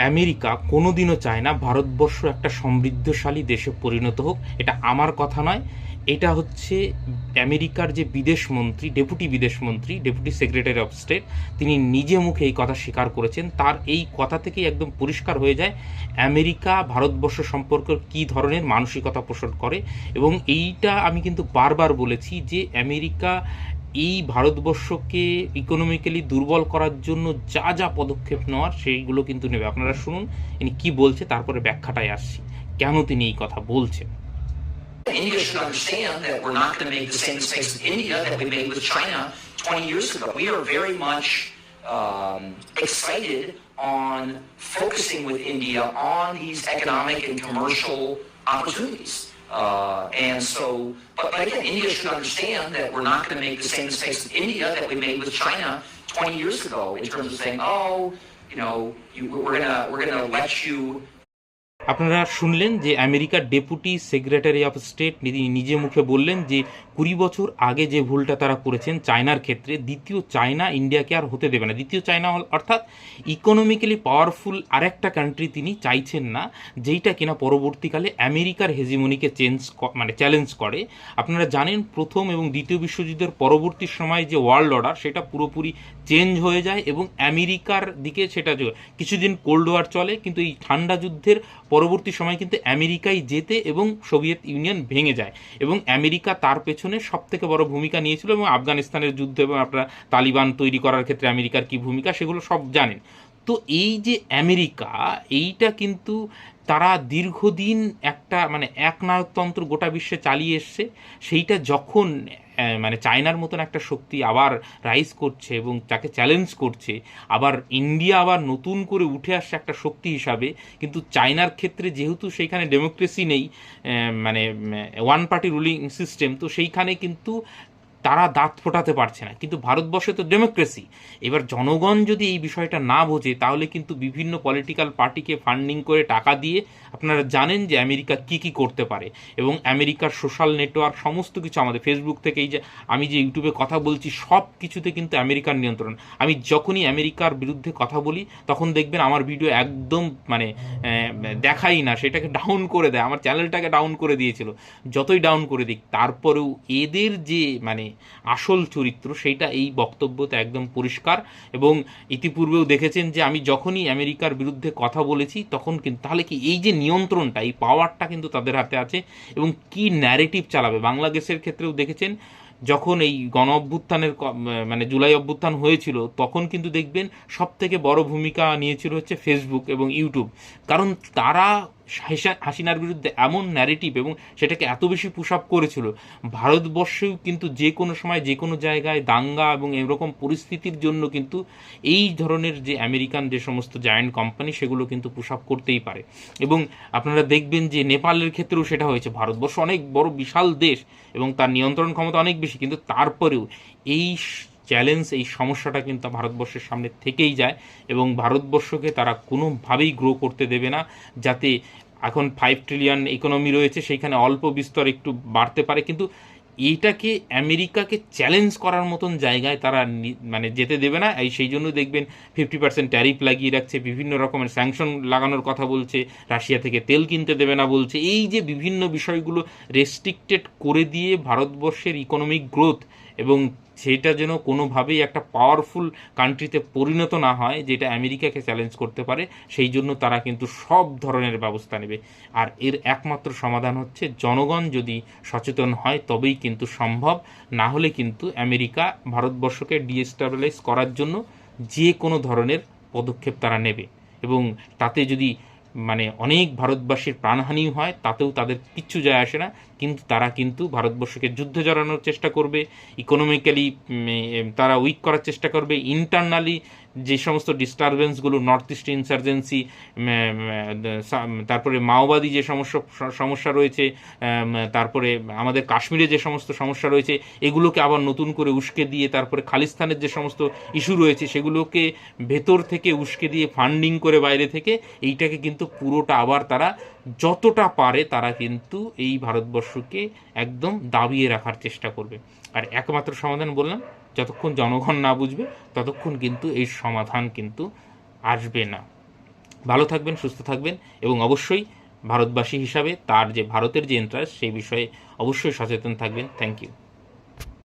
America কোনোদিনও চায় না ভারতবর্ষ একটা সমৃদ্ধশালী দেশে পরিণত হোক। এটা আমার কথা নয়, এটা হচ্ছে আমেরিকার যে বিদেশমন্ত্রী, ডেপুটি সেক্রেটারি অফ স্টেট, তিনি নিজে মুখে এই কথা স্বীকার করেছেন। তার এই কথা থেকেই একদম পরিষ্কার হয়ে যায় আমেরিকা ভারতবর্ষ সম্পর্কে কী ধরনের মানসিকতা পোষণ করে। এবং এইটা আমি কিন্তু বারবার বলেছি যে আমেরিকা এই ভারতবর্ষকে ইকোনমিক্যালি দুর্বল করার জন্য যা যা পদক্ষেপ নেওয়ার সেইগুলো কিন্তু নেবে। আপনারা শুনুন ইনি কি বলছে, তারপরে ব্যাখ্যাটায় আসছি কেন তিনি এই কথা বলছেন। India should understand that we're not going to make the same mistakes with India that we made with China 20 years ago. We are very much excited on focusing with India on these economic and commercial opportunities. And so, but again, India should understand that we're not going to make the same mistakes with India that we made with China 20 years ago in terms of saying, oh, we're gonna let you. আপনারা শুনলেন যে আমেরিকার deputy secretary of state নিজে মুখে বললেন যে 20 বছর আগে যে ভুলটা তারা করেছেন চায়নার ক্ষেত্রে, দ্বিতীয় চায়না ইন্ডিয়াকে আর হতে দেবে না। দ্বিতীয় চায়না অর্থাৎ ইকোনমিক্যালি পাওয়ারফুল আরেকটা কান্ট্রি তিনি চাইছেন না, যেইটা কিনা পরবর্তীকালে আমেরিকার হেজিমনিকে চ্যালেঞ্জ করে। আপনারা জানেন প্রথম এবং দ্বিতীয় বিশ্বযুদ্ধের পরবর্তী সময় যে ওয়ার্ল্ড অর্ডার সেটা পুরোপুরি চেঞ্জ হয়ে যায় এবং আমেরিকার দিকে সেটা কিছুদিন কোল্ড ওয়ার চলে, কিন্তু এই ঠান্ডা যুদ্ধের পরবর্তী সময় কিন্তু আমেরিকাই জেতে এবং সোভিয়েত ইউনিয়ন ভেঙে যায় এবং আমেরিকা তার পেছনে সবথেকে বড় ভূমিকা নিয়েছিল। এবং আফগানিস্তানের যুদ্ধ এবং আপনারা তালিবান তৈরি করার ক্ষেত্রে আমেরিকার কী ভূমিকা সেগুলো সব জানেন। তো এই যে আমেরিকা, এইটা কিন্তু তারা দীর্ঘদিন একটা একনায়কতন্ত্র গোটা বিশ্বে চালিয়ে এসছে। সেইটা যখন চায়নার মতন একটা শক্তি আবার রাইজ করছে এবং তাকে চ্যালেঞ্জ করছে, আবার ইন্ডিয়া আবার নতুন করে উঠে আসছে একটা শক্তি হিসাবে, কিন্তু চায়নার ক্ষেত্রে যেহেতু সেইখানে ডেমোক্রেসি নেই, ওয়ান পার্টি রুলিং সিস্টেম, তো সেইখানে কিন্তু তারা দাঁত ফোটাতে পারছে না। কিন্তু ভারতবর্ষে তো ডেমোক্রেসি। এবার জনগণ যদি এই বিষয়টা না বোঝে তাহলে কিন্তু বিভিন্ন পলিটিক্যাল পার্টিকে ফান্ডিং করে টাকা দিয়ে আপনারা জানেন যে আমেরিকা কি কি করতে পারে। এবং আমেরিকার সোশ্যাল নেটওয়ার্ক সমস্ত কিছু, আমাদের ফেসবুক থেকে এই যে আমি যে ইউটিউবে কথা বলছি সব কিছুতে কিন্তু আমেরিকার নিয়ন্ত্রণ। আমি যখনই আমেরিকার বিরুদ্ধে কথা বলি তখন দেখবেন আমার ভিডিও একদম দেখাই না, সেটাকে ডাউন করে দেয়। আমার চ্যানেলটাকে ডাউন করে দিয়েছিল। যতই ডাউন করে দিক তারপরেও এদের যে আসল চরিত্র সেইটা এই বক্তব্যতে একদম পরিষ্কার। এবং ইতিপূর্বেও দেখেছেন যে আমি যখনই আমেরিকার বিরুদ্ধে কথা বলেছি তখন কিন্তু তাহলে কি এই যে নিয়ন্ত্রণটা, এই পাওয়ারটা কিন্তু তাদের হাতে আছে এবং কি ন্যারেটিভ চালাবে। বাংলাদেশের ক্ষেত্রেও দেখেছেন যখন এই গণ অভ্যুত্থানের জুলাই অভ্যুত্থান হয়েছিল তখন কিন্তু দেখবেন সব থেকে বড় ভূমিকা নিয়েছিল হচ্ছে ফেসবুক এবং ইউটিউব, কারণ তারা হাসিনার বিরুদ্ধে এমন ন্যারেটিভ এবং সেটাকে এত বেশি পুশ আপ করেছিল। ভারতবর্ষেও কিন্তু যে কোনো সময় যে কোনো জায়গায় দাঙ্গা এবং এরকম পরিস্থিতির জন্য কিন্তু এই ধরনের যে আমেরিকান যে সমস্ত জায়ান্ট কোম্পানি সেগুলো কিন্তু পুশ আপ করতেই পারে। এবং আপনারা দেখবেন যে নেপালের ক্ষেত্রেও সেটা হয়েছে। ভারতবর্ষ অনেক বড় বিশাল দেশ এবং তার নিয়ন্ত্রণ ক্ষমতা অনেক বেশি, কিন্তু তারপরেও এই চ্যালেঞ্জ, এই সমস্যাটা কিন্তু ভারতবর্ষের সামনে থেকেই যায় এবং ভারতবর্ষকে তারা কোনোভাবেই গ্রো করতে দেবে না, যাতে এখন 5 ট্রিলিয়ন ইকোনমি রয়েছে সেইখানে অল্প বিস্তর একটু বাড়তে পারে, কিন্তু এইটাকে আমেরিকাকে চ্যালেঞ্জ করার মতন জায়গায় তারা যেতে দেবে না। সেই জন্য দেখবেন 50% ট্যারিফ লাগিয়ে রাখছে, বিভিন্ন রকমের স্যাংশন লাগানোর কথা বলছে, রাশিয়া থেকে তেল কিনতে দেবে না বলছে। এই যে বিভিন্ন বিষয়গুলো রেস্ট্রিক্টেড করে দিয়ে ভারতবর্ষের ইকোনমিক গ্রোথ এবং সেটা যেন কোনোভাবেই একটা পাওয়ারফুল কান্ট্রিতে পরিণত না হয় যেটা আমেরিকাকে চ্যালেঞ্জ করতে পারে, সেই জন্য তারা কিন্তু সব ধরনের ব্যবস্থা নেবে। আর এর একমাত্র সমাধান হচ্ছে জনগণ যদি সচেতন হয় তবেই কিন্তু সম্ভব। না হলে কিন্তু আমেরিকা ভারতবর্ষকে ডিএস্টাবিলাইজ করার জন্য যে কোনো ধরনের পদক্ষেপ তারা নেবে এবং তাতে যদি অনেক ভারতবাসীর প্রাণহানি হয় তাতেও তাদের কিচ্ছু যায় আসে না, কিন্তু তারা কিন্তু ভারতবর্ষকে যুদ্ধে জড়ানোর চেষ্টা করবে, ইকোনমিক্যালি তারা উইক করার চেষ্টা করবে, ইন্টারনালি যে সমস্ত ডিস্টারবেন্সগুলো, নর্থ ইস্ট ইনসার্জেন্সি, তারপরে মাওবাদী যে সমস্যা রয়েছে, তারপরে আমাদের কাশ্মীরে যে সমস্ত সমস্যা রয়েছে এগুলোকে আবার নতুন করে উস্কে দিয়ে, তারপরে খালিস্তানের যে সমস্ত ইস্যু রয়েছে সেগুলোকে ভেতর থেকে উস্কে দিয়ে ফান্ডিং করে বাইরে থেকে এইটাকে কিন্তু পুরোটা আবার তারা যতটা পারে তারা কিন্তু এই ভারতবর্ষকে একদম দাবিয়ে রাখার চেষ্টা করবে। আর একমাত্র সমাধান বললাম, যতক্ষণ জনগণ না বুঝবে ততক্ষণ কিন্তু এই সমাধান কিন্তু আসবে না। ভালো থাকবেন, সুস্থ থাকবেন এবং অবশ্যই ভারতবাসী হিসাবে তার যে ভারতের যে ইন্টারেস্ট সেই বিষয়ে অবশ্যই সচেতন থাকবেন। Thank you.